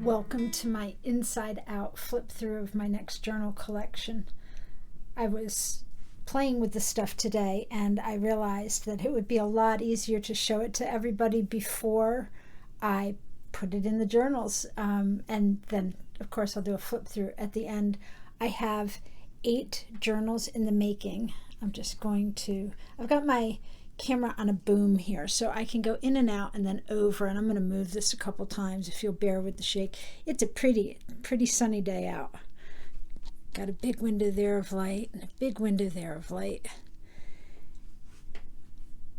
Welcome to my inside out flip through of my next journal collection. I was playing with the stuff today and I realized that it would be a lot easier to show it to everybody before I put it in the journals. And then of course I'll do a flip through at the end. I have 8 journals in the making. I've got my camera on a boom here so I can go in and out and then over, and I'm going to move this a couple times if you'll bear with the shake. It's a pretty sunny day out. Got a big window there of light and a big window there of light,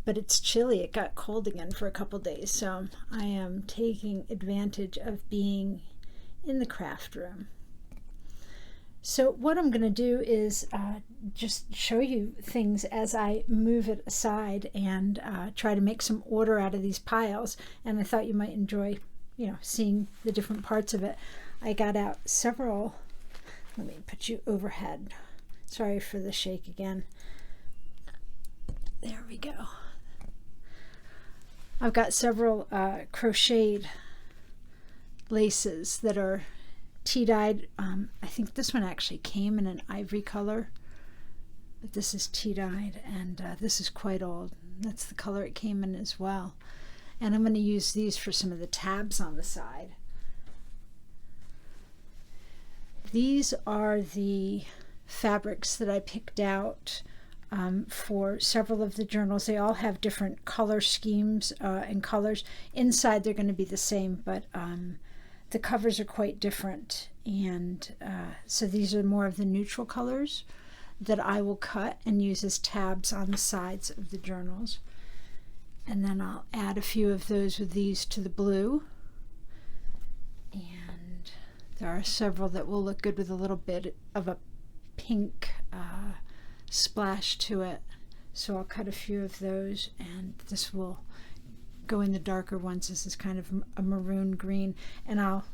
but it's chilly. It got cold again for a couple days, so I am taking advantage of being in the craft room. So what I'm going to do is just show you things as I move it aside and try to make some order out of these piles. And I thought you might enjoy, seeing the different parts of it. I got out several. Let me put you overhead. Sorry for the shake again. There we go. I've got several crocheted laces that are tea-dyed. I think this one actually came in an ivory color, but this is tea-dyed, and this is quite old. That's the color it came in as well. And I'm going to use these for some of the tabs on the side. These are the fabrics that I picked out for several of the journals. They all have different color schemes and colors. Inside they're going to be the same, but the covers are quite different, and so these are more of the neutral colors that I will cut and use as tabs on the sides of the journals. And then I'll add a few of those with these to the blue, and there are several that will look good with a little bit of a pink splash to it, so I'll cut a few of those, and this will go in the darker ones. This is kind of a maroon green, and I'll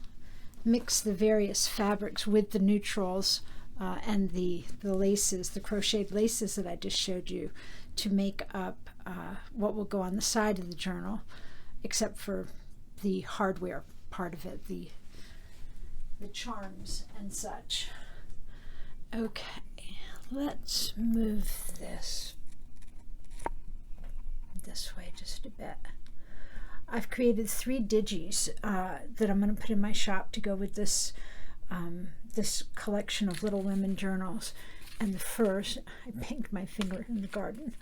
mix the various fabrics with the neutrals and the laces, the crocheted laces that I just showed you, to make up what will go on the side of the journal, except for the hardware part of it, the charms and such. Okay, let's move this way just a bit. I've created 3 digis that I'm going to put in my shop to go with this this collection of Little Women journals. And the first, I banged my finger in the garden.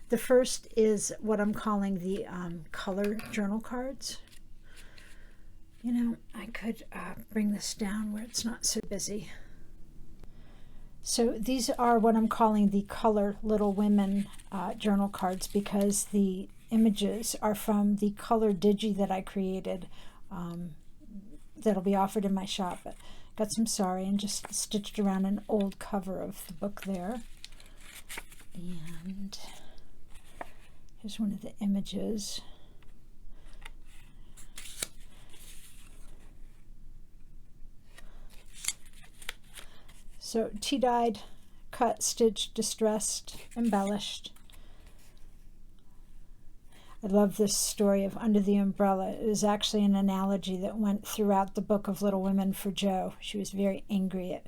The first is what I'm calling the color journal cards. I could bring this down where it's not so busy. So these are what I'm calling the color Little Women journal cards, because the images are from the color digi that I created that'll be offered in my shop. But got some sari and just stitched around an old cover of the book there. And here's one of the images. So tea-dyed, cut, stitched, distressed, embellished. I love this story of Under the Umbrella. It is actually an analogy that went throughout the book of Little Women for Jo. She was very angry at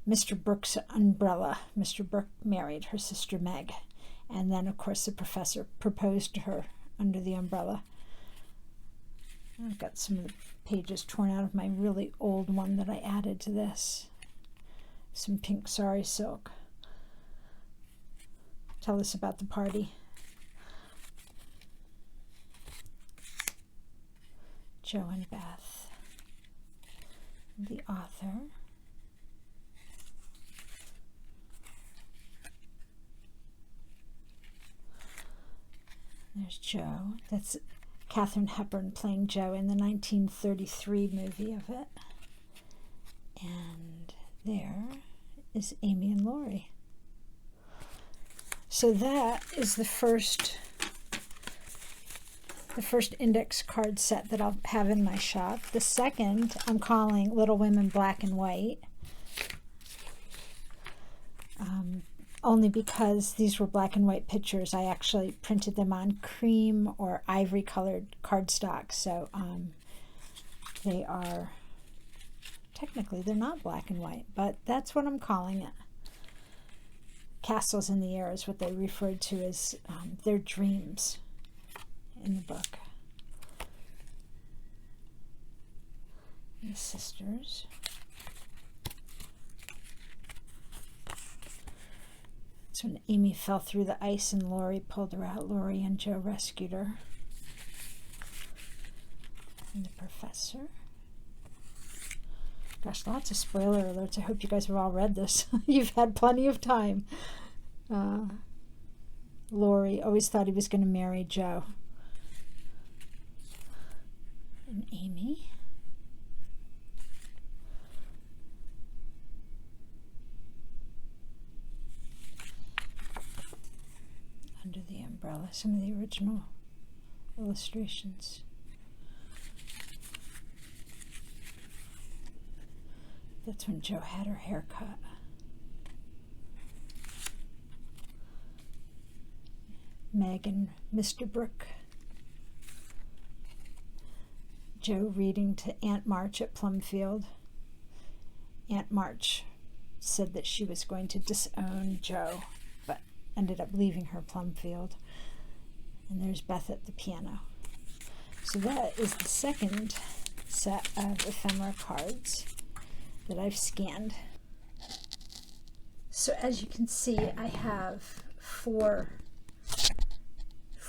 Mr. Brooks' umbrella. Mr. Brooke married her sister Meg, and then of course the professor proposed to her under the umbrella. I've got some of the pages torn out of my really old one that I added to this. Some pink sari silk. Tell us about the party. Jo and Beth, the author. There's Jo. That's Katharine Hepburn playing Jo in the 1933 movie of it. And there is Amy and Laurie. So that is the first index card set that I'll have in my shop. The second I'm calling Little Women Black and White, only because these were black and white pictures. I actually printed them on cream or ivory colored cardstock, so they are technically they're not black and white, but that's what I'm calling it. Castles in the air is what they referred to as their dreams in the book. And the sisters. That's when Amy fell through the ice and Laurie pulled her out. Laurie and Joe rescued her. And the professor. Gosh, lots of spoiler alerts. I hope you guys have all read this. You've had plenty of time. Laurie always thought he was going to marry Joe. And Amy. Under the umbrella, some of the original illustrations. That's when Joe had her hair cut. Meg and Mr. Brooke. Joe reading to Aunt March at Plumfield. Aunt March said that she was going to disown Joe, but ended up leaving her Plumfield. And there's Beth at the piano. So that is the second set of ephemera cards that I've scanned. So as you can see, I have four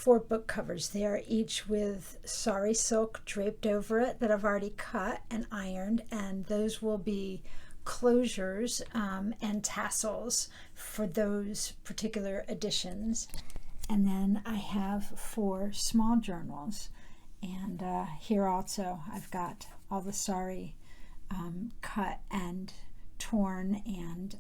book covers there, each with sari silk draped over it that I've already cut and ironed, and those will be closures and tassels for those particular editions. And then I have 4 small journals, and here also I've got all the sari cut and torn and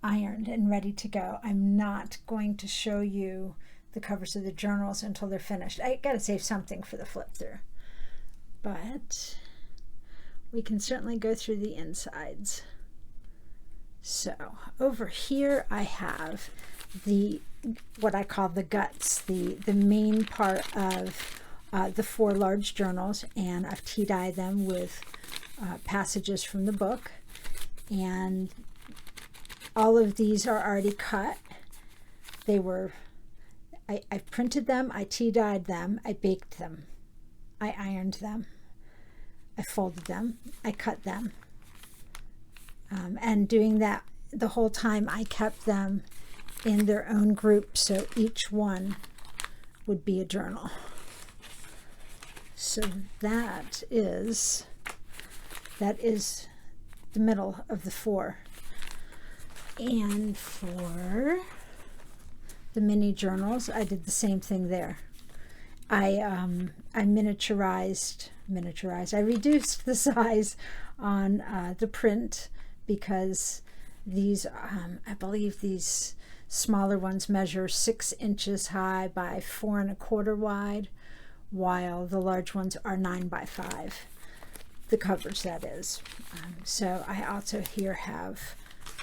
ironed and ready to go. I'm not going to show you the covers of the journals until they're finished. I gotta save something for the flip through, but we can certainly go through the insides. So over here I have what I call the guts, the main part of the 4 large journals, and I've tea-dyed them with passages from the book, and all of these are already cut. I printed them, I tea-dyed them, I baked them, I ironed them, I folded them, I cut them, and doing that the whole time I kept them in their own group, so each one would be a journal. So that is the middle of the 4. And for the mini journals, I did the same thing there. I miniaturized. I reduced the size on the print because these, I believe these smaller ones measure 6 inches high by 4 1/4 wide, while the large ones are 9 by 5. The covers, that is. So I also here have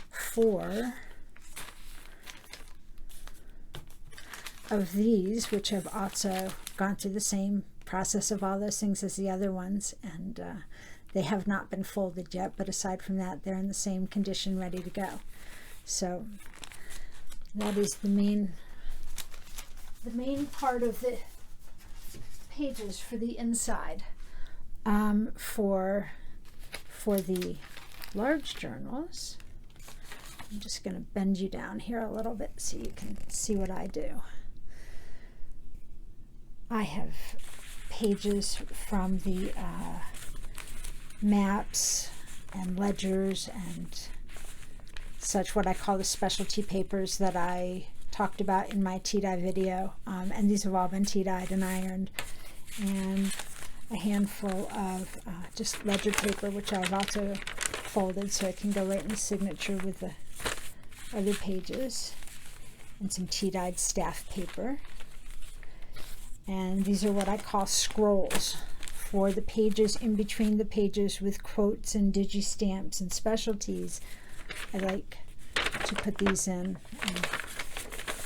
4 of these, which have also gone through the same process of all those things as the other ones, and they have not been folded yet, but aside from that, they're in the same condition, ready to go. So that is the main part of the pages for the inside. For the large journals, I'm just going to bend you down here a little bit so you can see what I do. I have pages from the maps and ledgers and such, what I call the specialty papers that I talked about in my tea-dye video, and these have all been tea-dyed and ironed, and a handful of just ledger paper, which I've also folded so it can go right in the signature with the other pages, and some tea-dyed staff paper. And these are what I call scrolls for the pages in between the pages with quotes and digi-stamps and specialties. I like to put these in, and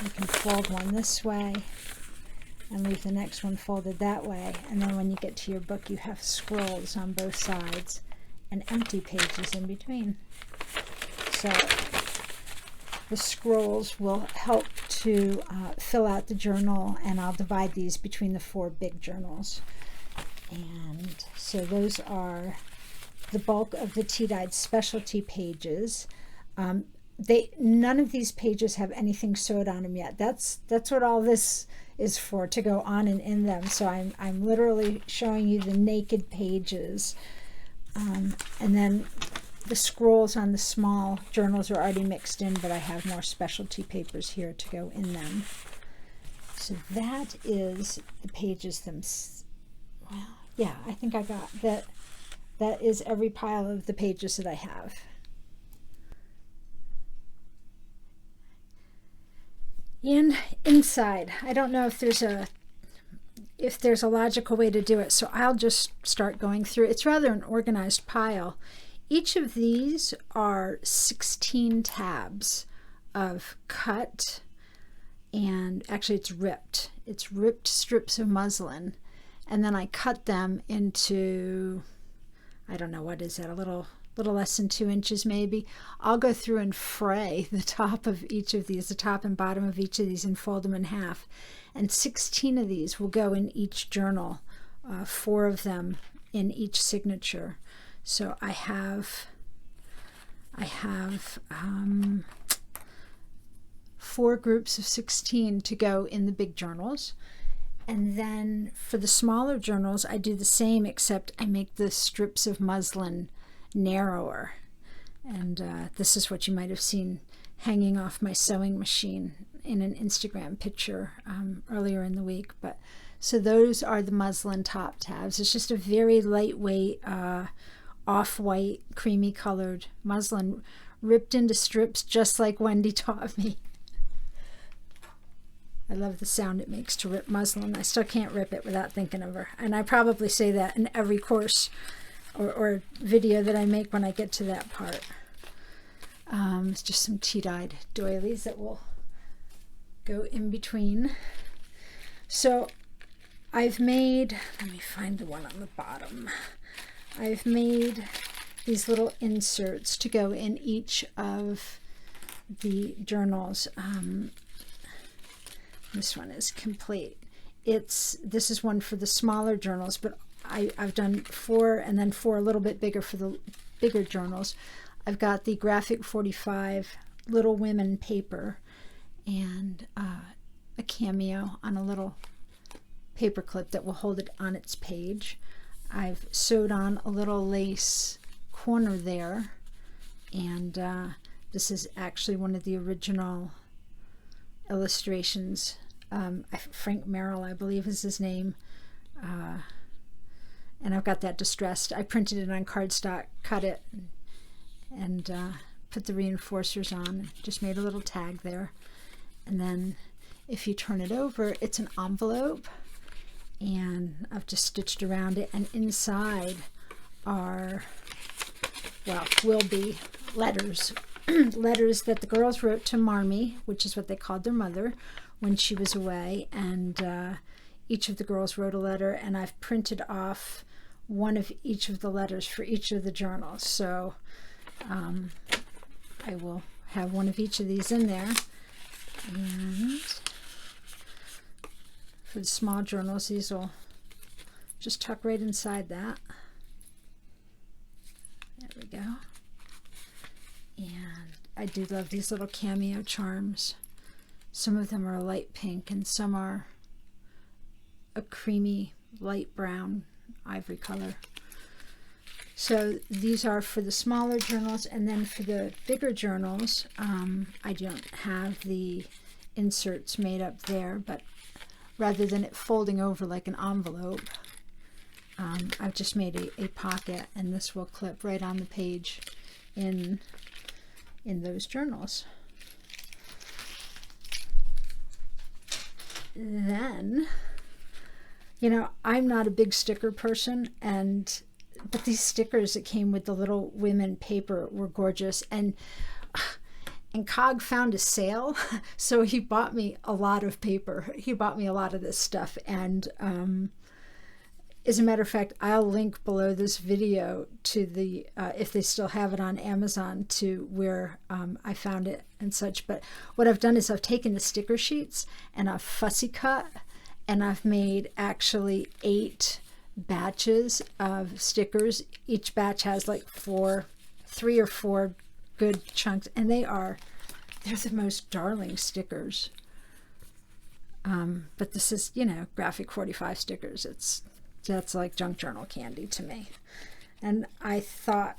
you can fold one this way and leave the next one folded that way, and then when you get to your book you have scrolls on both sides, and empty pages in between. So the scrolls will help to fill out the journal, and I'll divide these between the 4 big journals. And so those are the bulk of the tea-dyed specialty pages. None of these pages have anything sewed on them yet. That's what all this is for, to go on and in them. So I'm literally showing you the naked pages, and then the scrolls on the small journals are already mixed in, but I have more specialty papers here to go in them. So that is the pages themselves. Well, yeah, I think I got that. That is every pile of the pages that I have. And inside, I don't know if there's a logical way to do it, so I'll just start going through. It's rather an organized pile. Each of these are 16 tabs of cut, and actually it's ripped. It's ripped strips of muslin, and then I cut them into, I don't know, what is that, a little less than 2 inches maybe. I'll go through and fray the top of each of these, the top and bottom of each of these, and fold them in half. And 16 of these will go in each journal, 4 of them in each signature. So I have 4 groups of 16 to go in the big journals. And then for the smaller journals, I do the same, except I make the strips of muslin narrower. And this is what you might have seen hanging off my sewing machine in an Instagram picture earlier in the week. But so those are the muslin top tabs. It's just a very lightweight, off-white, creamy colored muslin ripped into strips, just like Wendy taught me. I love the sound it makes to rip muslin. I still can't rip it without thinking of her. And I probably say that in every course or video that I make when I get to that part. It's just some tea-dyed doilies that will go in between. So I've made, let me find the one on the bottom. I've made these little inserts to go in each of the journals. This one is complete. This is one for the smaller journals, but I've done 4 and then 4 a little bit bigger for the bigger journals. I've got the Graphic 45 Little Women paper and a cameo on a little paper clip that will hold it on its page. I've sewed on a little lace corner there, and this is actually one of the original illustrations. Frank Merrill, I believe, is his name. And I've got that distressed. I printed it on cardstock, cut it, and put the reinforcers on. Just made a little tag there. And then if you turn it over, it's an envelope, and I've just stitched around it. And inside are, well, will be letters. Letters that the girls wrote to Marmee, which is what they called their mother when she was away. And each of the girls wrote a letter, and I've printed off one of each of the letters for each of the journals. So I will have one of each of these in there. And for the small journals, these will just tuck right inside that. There we go. And I do love these little cameo charms. Some of them are a light pink and some are a creamy light brown ivory color. So these are for the smaller journals, and then for the bigger journals, I don't have the inserts made up there, but rather than it folding over like an envelope, I've just made a pocket, and this will clip right on the page in those journals. Then, you know, I'm not a big sticker person, but these stickers that came with the Little Women paper were gorgeous, and Cog found a sale, so he bought me a lot of paper. He bought me a lot of this stuff, and as a matter of fact, I'll link below this video to the, if they still have it on Amazon, to where I found it and such. But what I've done is I've taken the sticker sheets and I've fussy cut, and I've made actually 8 batches of stickers. Each batch has like 3 or 4 good chunks, and they're the most darling stickers. But this is, you know, Graphic 45 stickers. That's like junk journal candy to me. And I thought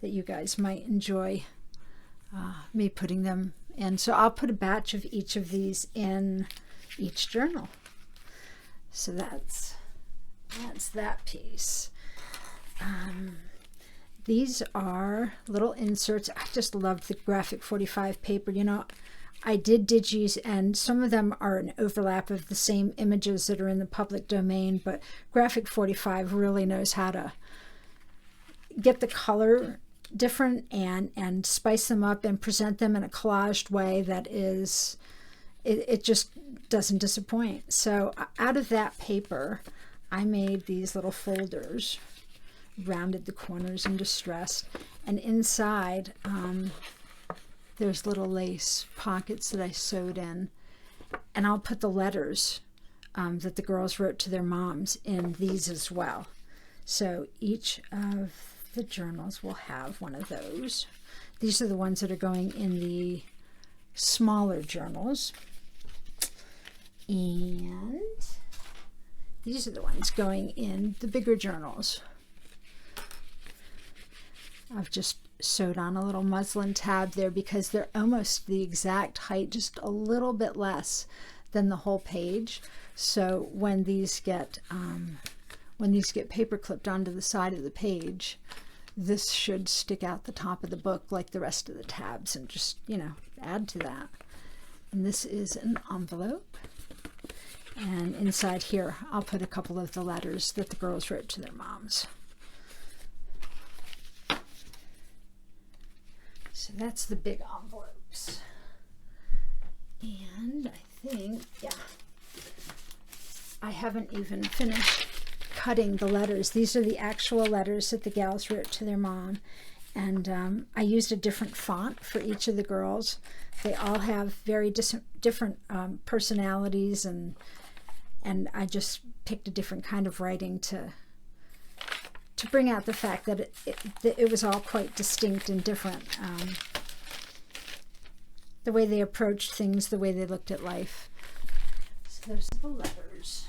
that you guys might enjoy me putting them in. So I'll put a batch of each of these in each journal. So that's that piece. These are little inserts. I just loved the Graphic 45 paper. You know, I did digis, and some of them are an overlap of the same images that are in the public domain, but Graphic 45 really knows how to get the color different and spice them up and present them in a collaged way that is, it just doesn't disappoint. So out of that paper, I made these little folders, rounded the corners and distressed, and inside there's little lace pockets that I sewed in, and I'll put the letters that the girls wrote to their moms in these as well. So each of the journals will have one of those. These are the ones that are going in the smaller journals, and these are the ones going in the bigger journals. I've just sewed on a little muslin tab there because they're almost the exact height, just a little bit less than the whole page. So when these get paper clipped onto the side of the page, this should stick out the top of the book like the rest of the tabs, and just, you know, add to that. And this is an envelope, and inside here I'll put a couple of the letters that the girls wrote to their moms. So that's the big envelopes. And I think, yeah, I haven't even finished cutting the letters. These are the actual letters that the gals wrote to their mom. And I used a different font for each of the girls. They all have very different personalities, and I just picked a different kind of writing to bring out the fact that it was all quite distinct and different. The way they approached things, the way they looked at life. So there's the letters.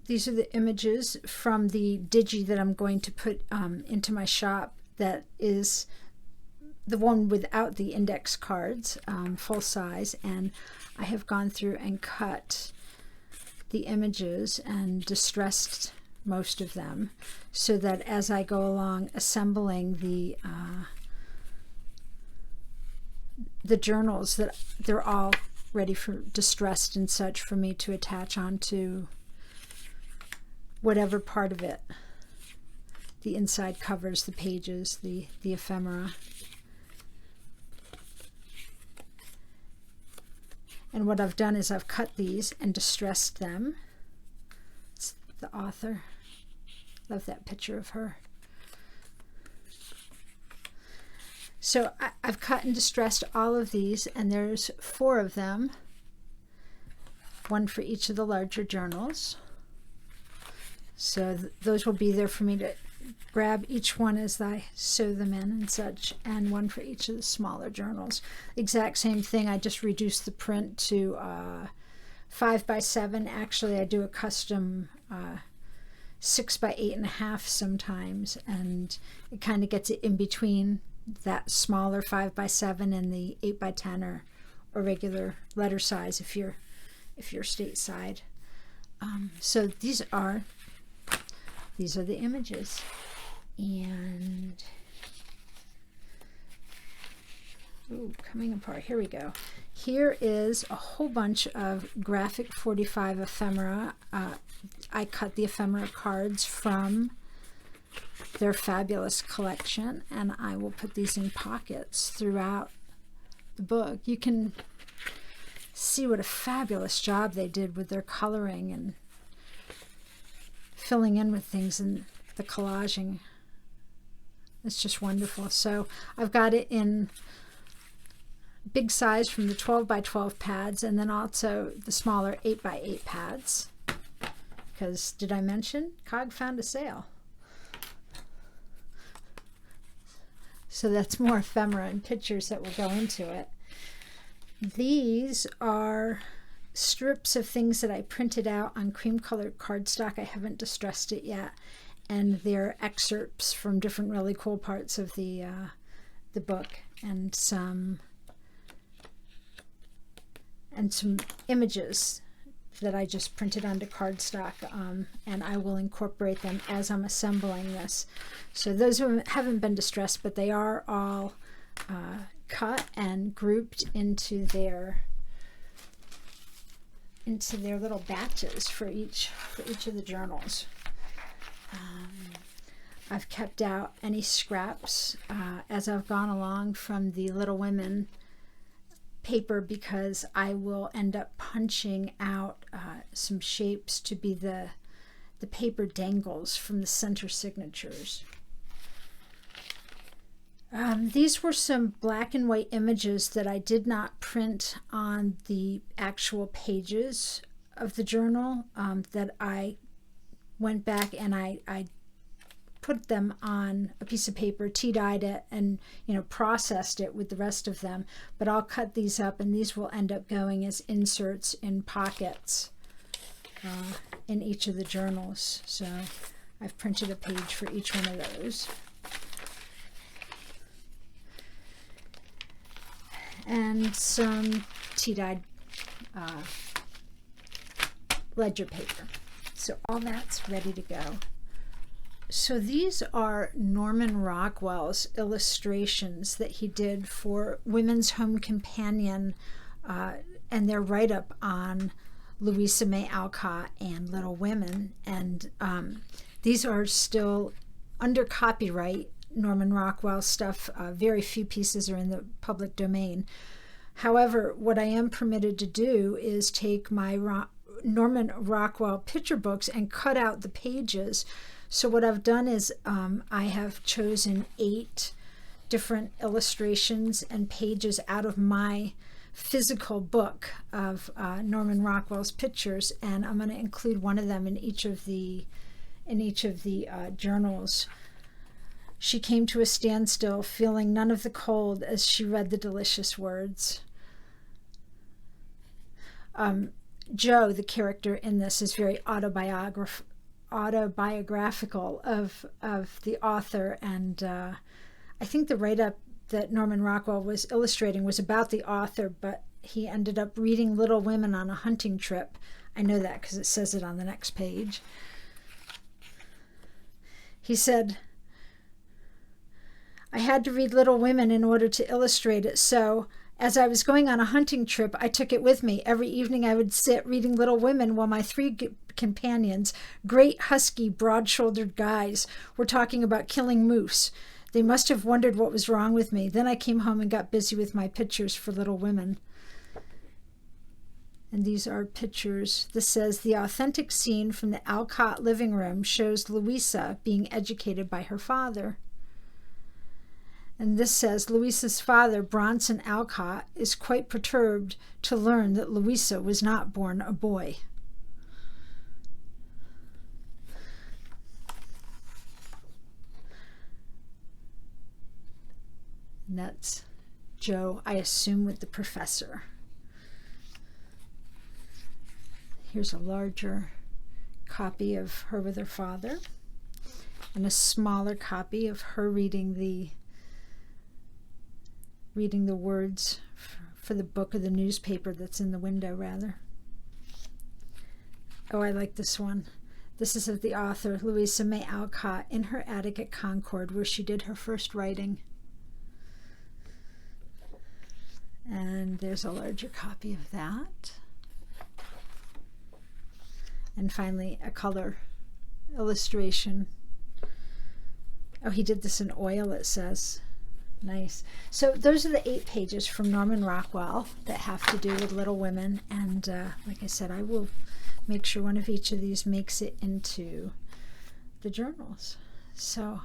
These are the images from the digi that I'm going to put into my shop. That is the one without the index cards, full size. And I have gone through and cut the images and distressed most of them, so that as I go along assembling the journals, that they're all ready for distressed and such for me to attach onto whatever part of it. The inside covers, the pages, the ephemera. And what I've done is I've cut these and distressed them. It's the author. Love that picture of her. So I've cut and distressed all of these, and there's 4 of them, one for each of the larger journals. So those will be there for me to grab each one as I sew them in and such, and one for each of the smaller journals. Exact same thing, I just reduced the print to 5x7. Actually, I do a custom 6x8.5 sometimes, and it kind of gets it in between that smaller 5x7 and the 8x10 or regular letter size if you're stateside. So these are the images, and coming apart. Here we go. Here is a whole bunch of Graphic 45 ephemera. I cut the ephemera cards from their fabulous collection, and I will put these in pockets throughout the book. You can see what a fabulous job they did with their coloring, and filling in with things and the collaging. It's just wonderful. So I've got it in big size from the 12 by 12 pads, and then also the smaller 8 by 8 pads. Because, did I mention, COG found a sale. So that's more ephemera and pictures that will go into it. These are strips of things that I printed out on cream colored cardstock. I haven't distressed it yet. And they're excerpts from different really cool parts of the book, and some images that I just printed onto cardstock, and I will incorporate them as I'm assembling this. So those haven't been distressed, but they are all cut and grouped into their little batches for each of the journals. I've kept out any scraps as I've gone along from the Little Women paper, because I will end up punching out some shapes to be the paper dangles from the center signatures. These were some black and white images that I did not print on the actual pages of the journal, that I went back and I put them on a piece of paper, tea-dyed it, and processed it with the rest of them. But I'll cut these up, and these will end up going as inserts in pockets in each of the journals. So I've printed a page for each one of those. And some tea-dyed ledger paper. So all that's ready to go. So these are Norman Rockwell's illustrations that he did for Women's Home Companion, and their write-up on Louisa May Alcott and Little Women. And these are still under copyright, Norman Rockwell stuff. Very few pieces are in the public domain. However, what I am permitted to do is take my Norman Rockwell picture books and cut out the pages. So what I've done is I have chosen 8 different illustrations and pages out of my physical book of Norman Rockwell's pictures, and I'm going to include one of them in each of the journals. She came to a standstill, feeling none of the cold as she read the delicious words. Joe, the character in this, is very autobiographical of the author, and I think the write-up that Norman Rockwell was illustrating was about the author, but he ended up reading Little Women on a hunting trip. I know that because it says it on the next page. He said, "I had to read Little Women in order to illustrate it, so as I was going on a hunting trip, I took it with me. Every evening I would sit reading Little Women while my 3 companions, great, husky, broad-shouldered guys, were talking about killing moose. They must have wondered what was wrong with me. Then I came home and got busy with my pictures for Little Women." And these are pictures. This says, "The authentic scene from the Alcott living room shows Louisa being educated by her father." And this says, "Louisa's father, Bronson Alcott, is quite perturbed to learn that Louisa was not born a boy." And that's Joe, I assume, with the professor. Here's a larger copy of her with her father, and a smaller copy of her reading the words for the book or the newspaper that's in the window, rather. Oh, I like this one. This is of the author, Louisa May Alcott, in her attic at Concord, where she did her first writing. And there's a larger copy of that. And finally, a color illustration. Oh, he did this in oil, it says. Nice. So those are the 8 pages from Norman Rockwell that have to do with Little Women. And like I said, I will make sure one of each of these makes it into the journals. So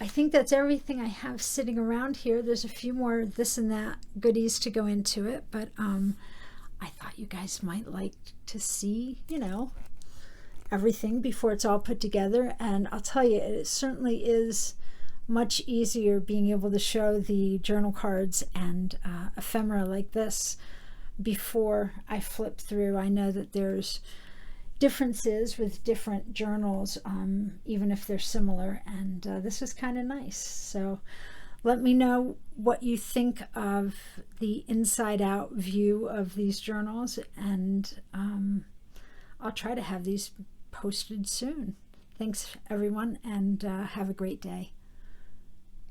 I think that's everything I have sitting around here. There's a few more this and that goodies to go into it, but I thought you guys might like to see, you know, everything before it's all put together. And I'll tell you, it certainly is much easier being able to show the journal cards and ephemera like this before I flip through. I know that there's differences with different journals, even if they're similar, and this is kind of nice. So let me know what you think of the inside out view of these journals, and I'll try to have these posted soon. Thanks everyone, and have a great day.